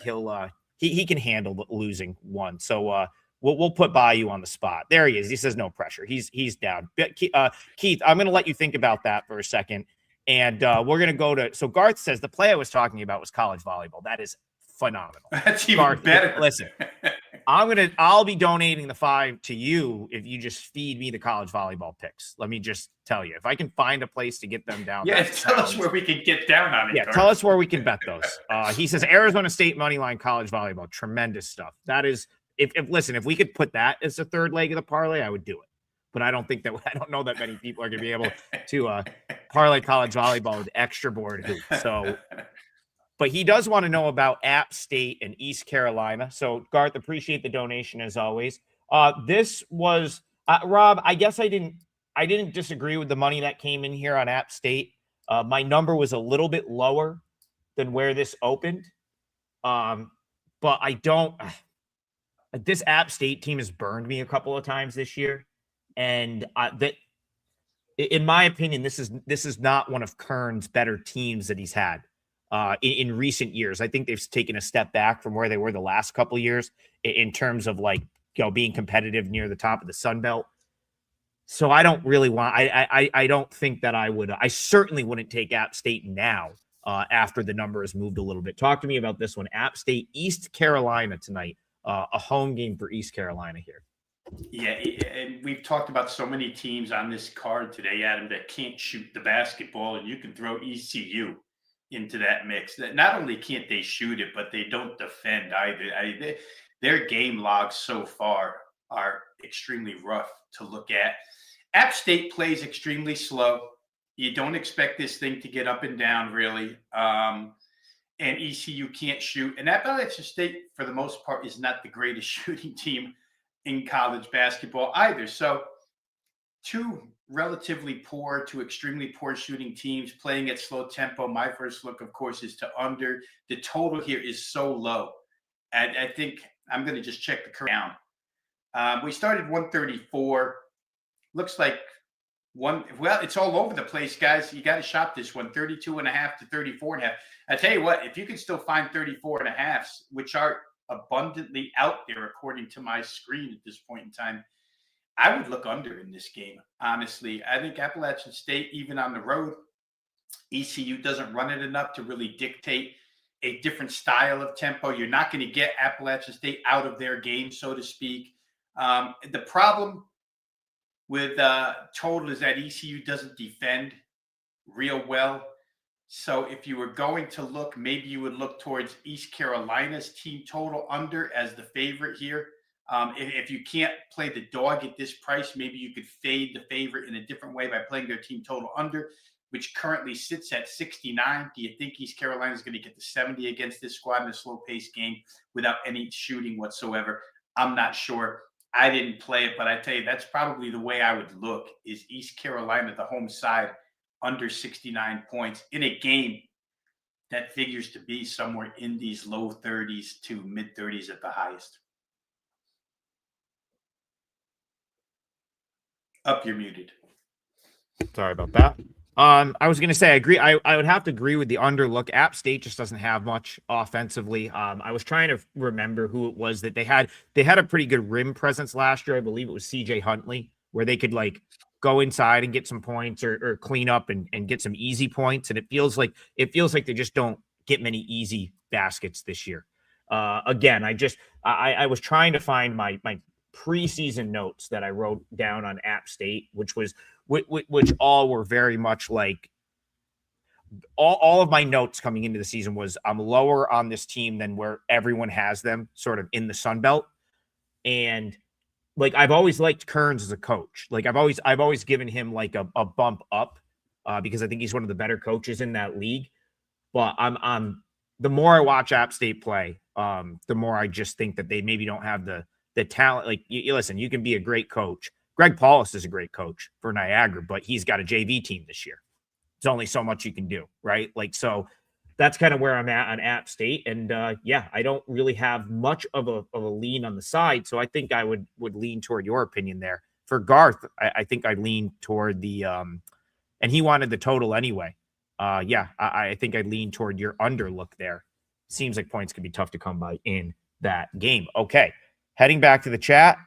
he can handle losing one. So we'll put Bayou on the spot. There he is. He says no pressure. He's down. Keith, I'm gonna let you think about that for a second. And we're going to go to – so Garth says the play I was talking about was college volleyball. That is phenomenal. That's even Garth, better. Listen, I'll be donating the $5 to you if you just feed me the college volleyball picks. Let me just tell you. If I can find a place to get them down. Yeah, tell us where we can get down on it. Yeah, tell us where we can bet those. He says Arizona State moneyline college volleyball. Tremendous stuff. That is – if we could put that as the third leg of the parlay, I would do it. But I don't know that many people are going to be able to parlay college volleyball with extra board hoops. So, but he does want to know about App State and East Carolina. So, Garth, appreciate the donation as always. This was Rob. I guess I didn't disagree with the money that came in here on App State. My number was a little bit lower than where this opened, but I don't. This App State team has burned me a couple of times this year. And that, in my opinion, this is not one of Kern's better teams that he's had in recent years. I think they've taken a step back from where they were the last couple of years in terms of being competitive near the top of the Sun Belt. So I don't really want. I don't think that I would. I certainly wouldn't take App State now after the number has moved a little bit. Talk to me about this one. App State, East Carolina tonight. A home game for East Carolina here. Yeah, and we've talked about so many teams on this card today, Adam, that can't shoot the basketball, and you can throw ECU into that mix. That not only can't they shoot it, but they don't defend either. Their game logs so far are extremely rough to look at. App State plays extremely slow. You don't expect this thing to get up and down, really. And ECU can't shoot. And Appalachian State, for the most part, is not the greatest shooting team in college basketball either. So two relatively poor to extremely poor shooting teams playing at slow tempo. My first look, of course, is to under. The total here is so low. And I think I'm going to just check the count down. We started 134. Looks like it's all over the place, guys. You got to shop this one, 32.5 to 34.5. I tell you what, if you can still find 34.5, which are abundantly out there according to my screen at this point in time, I would look under in this game. Honestly, I think Appalachian State, even on the road, ECU doesn't run it enough to really dictate a different style of tempo. You're not going to get Appalachian State out of their game, so to speak. The problem with total is that ECU doesn't defend real well. So if you were going to look, maybe you would look towards East Carolina's team total under as the favorite here. If you can't play the dog at this price, maybe you could fade the favorite in a different way by playing their team total under, which currently sits at 69. Do you think East Carolina is going to get to 70 against this squad in a slow-paced game without any shooting whatsoever? I'm not sure. I didn't play it, but I tell you, that's probably the way I would look, is East Carolina, the home side, under 69 points in a game that figures to be somewhere in these low 30s to mid 30s at the highest. Up, you're muted. Sorry about that. I was going to say, I agree. I would have to agree with the under look. App State just doesn't have much offensively. I was trying to remember who it was that they had. They had a pretty good rim presence last year. I believe it was CJ Huntley, where they could like go inside and get some points or clean up and get some easy points. And it feels like they just don't get many easy baskets this year. Again, I was trying to find my preseason notes that I wrote down on App State, which all were very much like all of my notes coming into the season was I'm lower on this team than where everyone has them sort of in the Sun Belt. And like, I've always liked Kearns as a coach. Like I've always given him like a bump up because I think he's one of the better coaches in that league. But I'm the more I watch App State play, the more I just think that they maybe don't have the talent. Like you listen, you can be a great coach. Greg Paulus is a great coach for Niagara, but he's got a JV team this year. There's only so much you can do, right? Like, so that's kind of where I'm at on App State. And yeah, I don't really have much of a lean on the side. So I think I would lean toward your opinion there. For Garth, I think I'd lean toward the and he wanted the total anyway. Yeah, I think I'd lean toward your under look there. Seems like points could be tough to come by in that game. Okay. Heading back to the chat.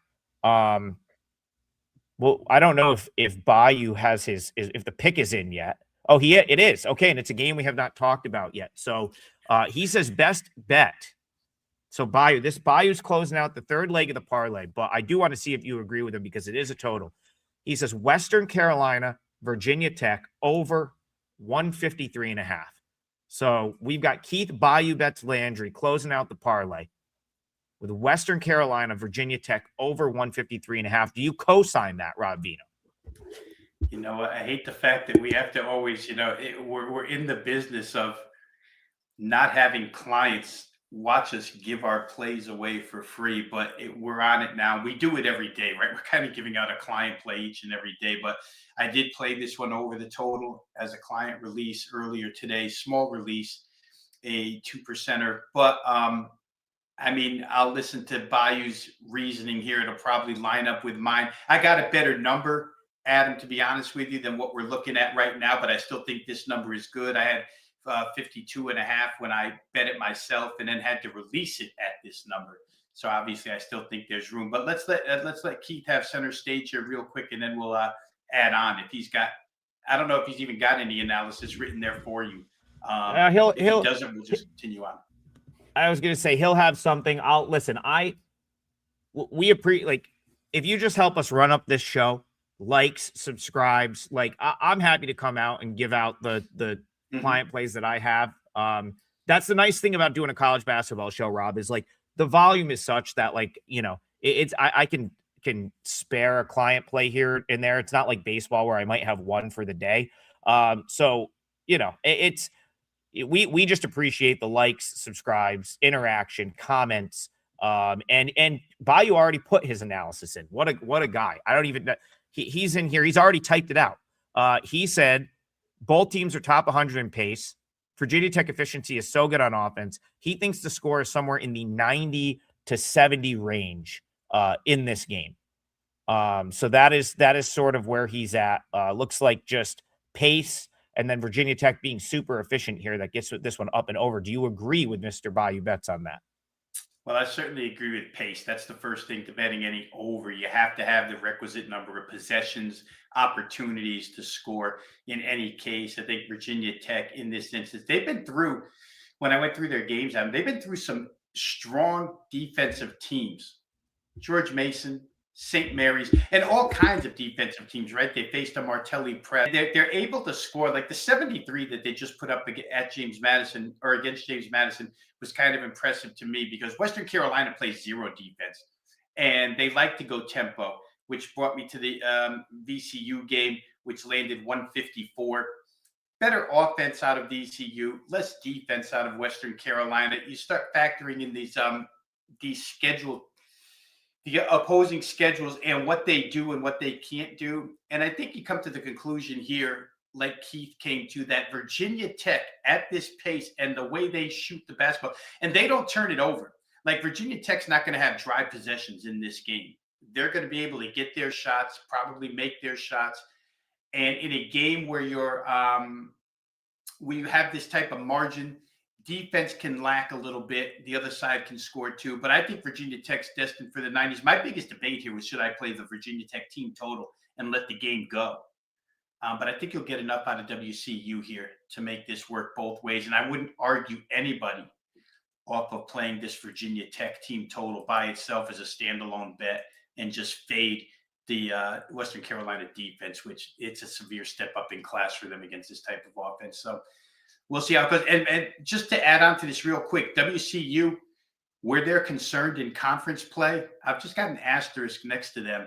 Well, I don't know if Bayou has if the pick is in yet. Oh, it is. Okay, and it's a game we have not talked about yet. So he says best bet. So Bayou's closing out the third leg of the parlay, but I do want to see if you agree with him because it is a total. He says Western Carolina, Virginia Tech over 153.5. So we've got Keith Bayou bets Landry closing out the parlay with Western Carolina, Virginia Tech over 153.5. Do you co-sign that, Rob Vino? You know, I hate the fact that we have to always, we're in the business of not having clients watch us give our plays away for free, but we're on it now. We do it every day, right? We're kind of giving out a client play each and every day, but I did play this one over the total as a client release earlier today, small release, a 2%er, but I mean, I'll listen to Bayou's reasoning here. It'll probably line up with mine. I got a better number, Adam, to be honest with you, than what we're looking at right now, but I still think this number is good. I had 52.5 when I bet it myself and then had to release it at this number. So obviously I still think there's room, but let's let Keith have center stage here real quick. And then we'll add on if he's got, I don't know if he's even got any analysis written there for you. If he doesn't, we'll just continue on. I was going to say he'll have something. I'll listen. We appreciate, like, if you just help us run up this show, likes, subscribes, like I'm happy to come out and give out the client plays that I have. That's the nice thing about doing a college basketball show, Rob, is like the volume is such that like, I can spare a client play here and there. It's not like baseball where I might have one for the day. So, we just appreciate the likes, subscribes, interaction, comments, and Bayou already put his analysis in. What a guy. I don't even know. He's in here. He's already typed it out. He said both teams are top 100 in pace. Virginia Tech efficiency is so good on offense. He thinks the score is somewhere in the 90 to 70 range in this game. So that is sort of where he's at. Looks like just pace. And then Virginia Tech being super efficient here, that gets this one up and over. Do you agree with Mr. Bayou Bets on that? Well, I certainly agree with pace. That's the first thing to betting any over. You have to have the requisite number of possessions, opportunities to score in any case. I think Virginia Tech, in this instance, they've been through, when I went through their games, they've been through some strong defensive teams. George Mason, St. Mary's, and all kinds of defensive teams, right? They faced a Martelli press. They're able to score like the 73 that they just put up at James Madison or against James Madison was kind of impressive to me because Western Carolina plays zero defense and they like to go tempo, which brought me to the VCU game, which landed 154. Better offense out of VCU, less defense out of Western Carolina. You start factoring in these scheduled the opposing schedules and what they do and what they can't do. And I think you come to the conclusion here, like Keith came to, that Virginia Tech at this pace and the way they shoot the basketball, and they don't turn it over. Like Virginia Tech's not going to have dry possessions in this game. They're going to be able to get their shots, probably make their shots. And in a game where you have this type of margin, defense can lack a little bit. The other side can score too. But I think Virginia Tech's destined for the 90s. My biggest debate here was, should I play the Virginia Tech team total and let the game go? But I think you'll get enough out of WCU here to make this work both ways. And I wouldn't argue anybody off of playing this Virginia Tech team total by itself as a standalone bet and just fade the Western Carolina defense, which it's a severe step up in class for them against this type of offense. So we'll see how it goes. And just to add on to this real quick, WCU, where they're concerned in conference play, I've just got an asterisk next to them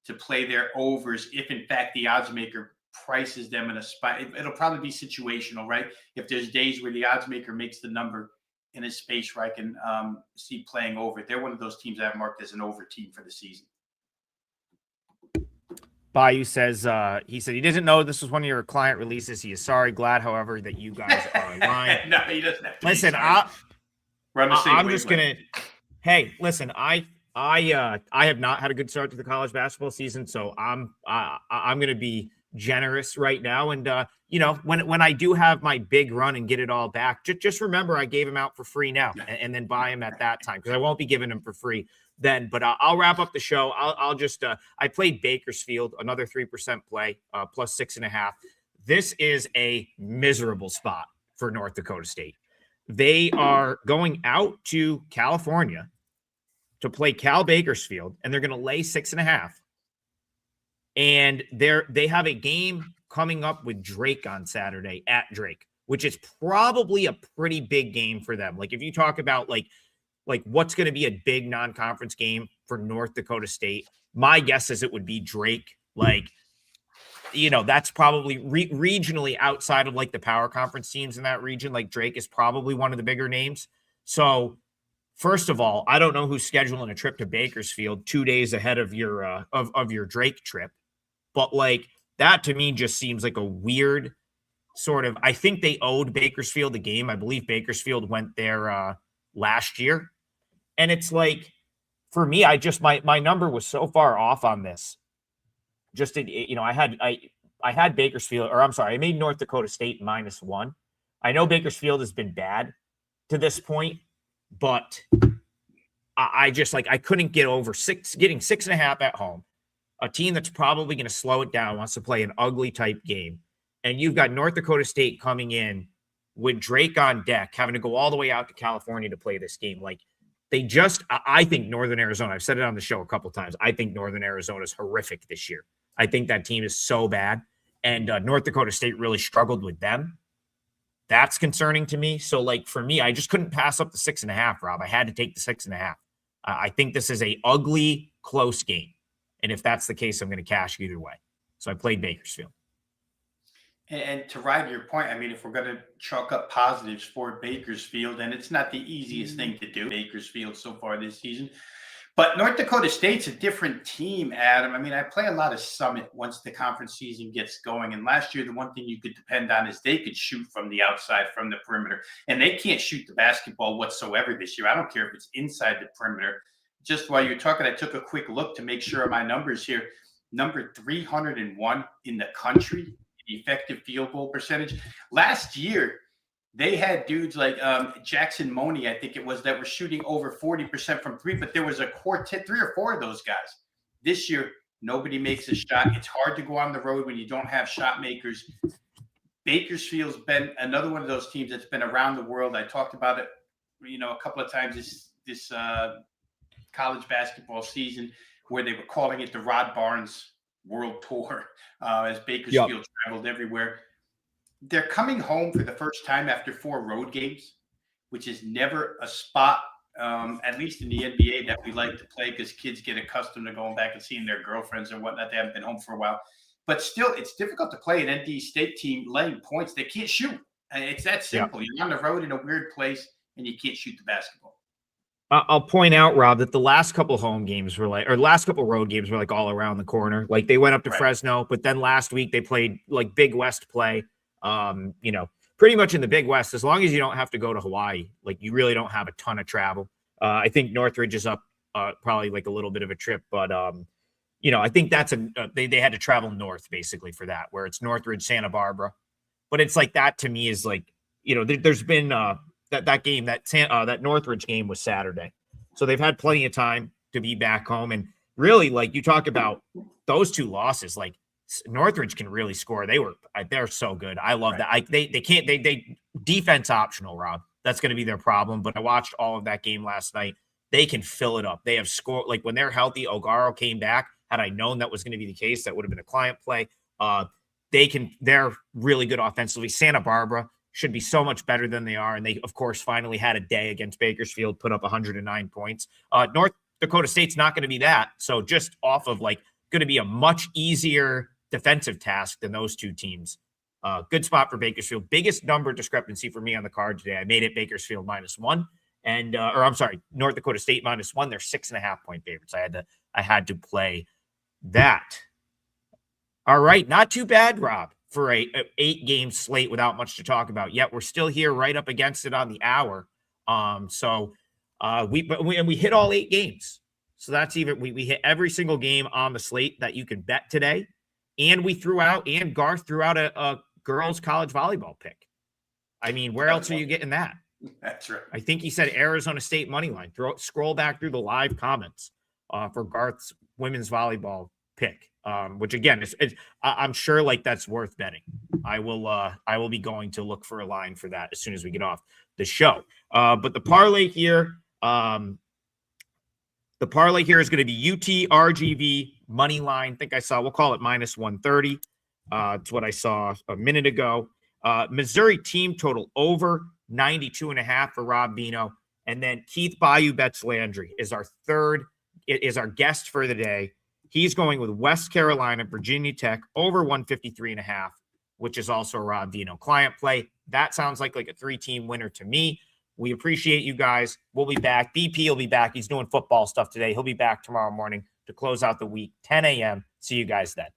to play their overs if, in fact, the odds maker prices them in a spot. It'll probably be situational, right? If there's days where the odds maker makes the number in a space where I can see playing over. They're one of those teams I've marked as an over team for the season. Bayou says he said he doesn't know this was one of your client releases. He is sorry. Glad, however, that you guys are aligned. No, he doesn't have to. Listen, I'm just gonna. Hey, listen, I have not had a good start to the college basketball season, so I'm gonna be generous right now. And when I do have my big run and get it all back, just remember I gave him out for free now, and then buy him at that time because I won't be giving him for free then. But I'll wrap up the show. I'll just I played Bakersfield, another 3% play, plus 6.5. This is a miserable spot for North Dakota State. They are going out to California to play Cal Bakersfield, and they're going to lay 6.5. And they have a game coming up with Drake on Saturday at Drake, which is probably a pretty big game for them. Like if you talk about like what's going to be a big non-conference game for North Dakota State, my guess is it would be Drake. Like, that's probably regionally outside of like the power conference teams in that region. Like Drake is probably one of the bigger names. So first of all, I don't know who's scheduling a trip to Bakersfield 2 days ahead of your of your Drake trip, but like that to me just seems like a weird sort of. I think they owed Bakersfield a game. I believe Bakersfield went there last year, and it's like for me, I just my number was so far off on this. Just I had Bakersfield, or I'm sorry, I made North Dakota State -1. I know Bakersfield has been bad to this point, but I just I couldn't get over getting 6.5 at home. A team that's probably going to slow it down, wants to play an ugly type game. And you've got North Dakota State coming in with Drake on deck, having to go all the way out to California to play this game. Like I think Northern Arizona, I've said it on the show a couple times. I think Northern Arizona is horrific this year. I think that team is so bad. And North Dakota State really struggled with them. That's concerning to me. So, for me, I just couldn't pass up the 6.5, Rob. I had to take the 6.5. I think this is a ugly, close game. And if that's the case, I'm going to cash either way. So I played Bakersfield. And to ride your point, I mean, if we're going to chalk up positives for Bakersfield, and it's not the easiest thing to do, Bakersfield so far this season, but North Dakota State's a different team, Adam. I mean, I play a lot of Summit once the conference season gets going. And last year, the one thing you could depend on is they could shoot from the outside, from the perimeter. And they can't shoot the basketball whatsoever this year. I don't care if it's inside the perimeter. Just while you're talking, I took a quick look to make sure of my numbers here. Number 301 in the country, the effective field goal percentage. Last year, They had dudes like Jackson Money, I think it was, that were shooting over 40% from three, but there was a quartet, 3 or 4 of those guys. This year, nobody makes a shot. It's hard to go on the road when you don't have shot makers. Bakersfield's been another one of those teams that's been around the world. I talked about it, a couple of times this college basketball season, where they were calling it the Rod Barnes World Tour, as Bakersfield traveled everywhere. They're coming home for the first time after 4 road games, which is never a spot, at least in the NBA, that we like to play, because kids get accustomed to going back and seeing their girlfriends and whatnot. They haven't been home for a while. But still, it's difficult to play an ND State team laying points. They can't shoot. It's that simple. Yeah. You're on the road in a weird place, and you can't shoot the basketball. I'll point out, Rob, that the last couple home games were last couple road games were all around the corner. Like, they went up to Fresno, but then last week they played Big West play. Pretty much in the Big West, as long as you don't have to go to Hawaii, you really don't have a ton of travel. I think Northridge is up probably a little bit of a trip, but I think that's they had to travel north basically for that, where it's Northridge, Santa Barbara. But it's that to me is there's been that game, that Northridge game was Saturday. So they've had plenty of time to be back home. And really, you talk about those 2 losses, Northridge can really score. They're so good. I love that. They defense optional, Rob. That's going to be their problem. But I watched all of that game last night. They can fill it up. They have scored. When they're healthy, Ogaro came back. Had I known that was going to be the case, that would have been a client play. They're really good offensively. Santa Barbara should be so much better than they are. And they, of course, finally had a day against Bakersfield, put up 109 points. North Dakota State's not going to be that. So just off of going to be a much easier defensive task than those 2 teams. Good spot for Bakersfield. Biggest number discrepancy for me on the card today. I made it Bakersfield -1, and North Dakota State -1. They're 6.5 point favorites. I had to play that. All right, not too bad, Rob, for a 8-game slate without much to talk about. Yet we're still here right up against it on the hour. We hit all 8 games. So that's even we hit every single game on the slate that you can bet today. And Garth threw out a girls college volleyball pick. I mean, where else are you getting that? That's right. I think he said Arizona State money line. Scroll back through the live comments for Garth's women's volleyball pick, which again I'm sure that's worth betting. I will be going to look for a line for that as soon as we get off the show. But the parlay here, is going to be UT RGV money line. I think we'll call it -130. It's what I saw a minute ago. Missouri team total over 92.5 for Rob Vino. And then Keith Bayou bets Landry is our guest for the day. He's going with West Carolina, Virginia Tech over 153.5, which is also a Rob Vino client play. That sounds like a 3-team winner to me. We appreciate you guys. We'll be back. BP will be back. He's doing football stuff today. He'll be back tomorrow morning to close out the week, 10 a.m. See you guys then.